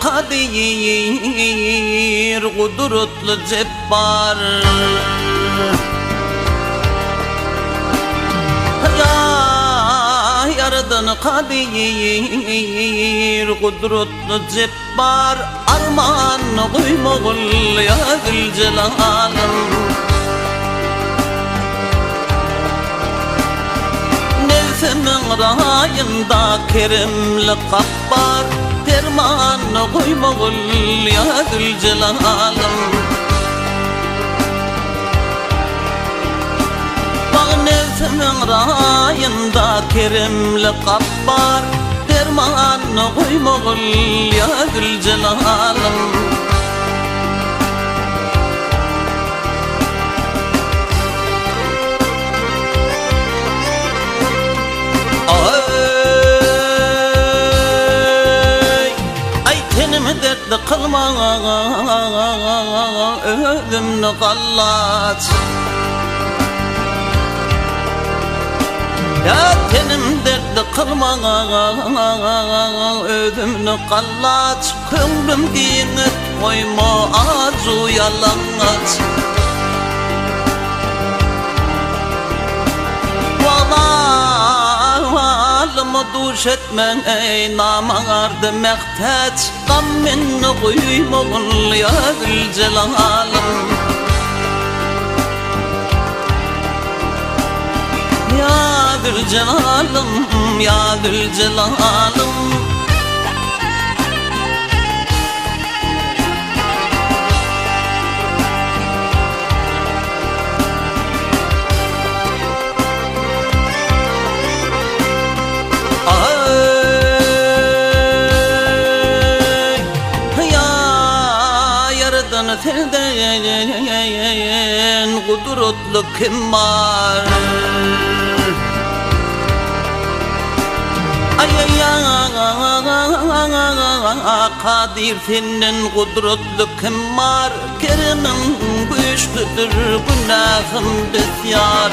kadir kudretli cebbar Ya yaradan kadir kudretli cebbar Arman koymogul ya Zülcelal'ım Nefsimin rayında kerimli kabbar Derman koymogul ya Zülcelal'ım Nefsimin rayında kerimli kabbar Derman koymogul ya Zülcelal'ım Ay tenimi dertli kılma Özümni kallat Ya tenim dertli kılma Özümni kallat Kömrüm ginet koyma Arzu yalanat Valımı duş etmen ey namardı mehtet Gamminni koymağın ya Zülcelal'ım Ya Zülcelal'ım, ya Zülcelal'ım Ay, ya yaradan senden kudretli kim var Ay kadir senin kudretli kim var Kerimin güçlüdür günahım besyar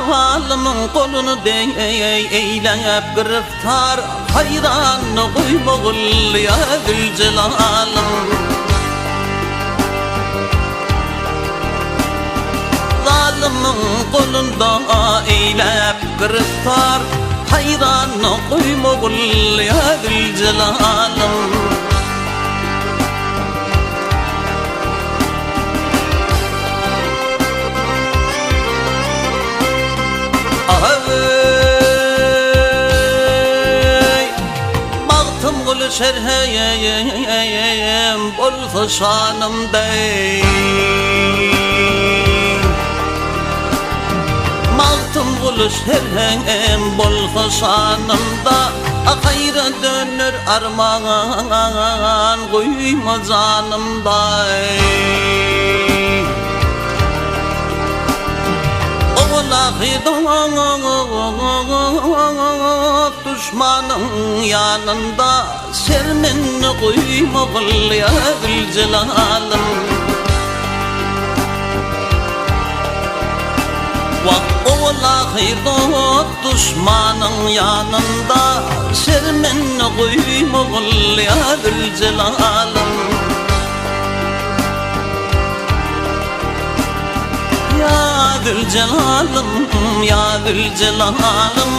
Valımın kolunu eyleyip griftar Hayran koymogul ya Zülcelal'ım Zalimin kolunda eyleyip griftar Hayran koymogul ya Zülcelal'ım Baktım gülü şerheyim Bolsa şanımday Baktım gülü şerheyim Bolsa şanımda Akayra dönür armağan Koyma canımday Düşmanın yanında Sermin koymogul ya Zülcelal'ım Vallahi düşmanın yanında Sermin koymogul ya Zülcelal'ım Ya Zülcelal'ım, ya Zülcelal'ım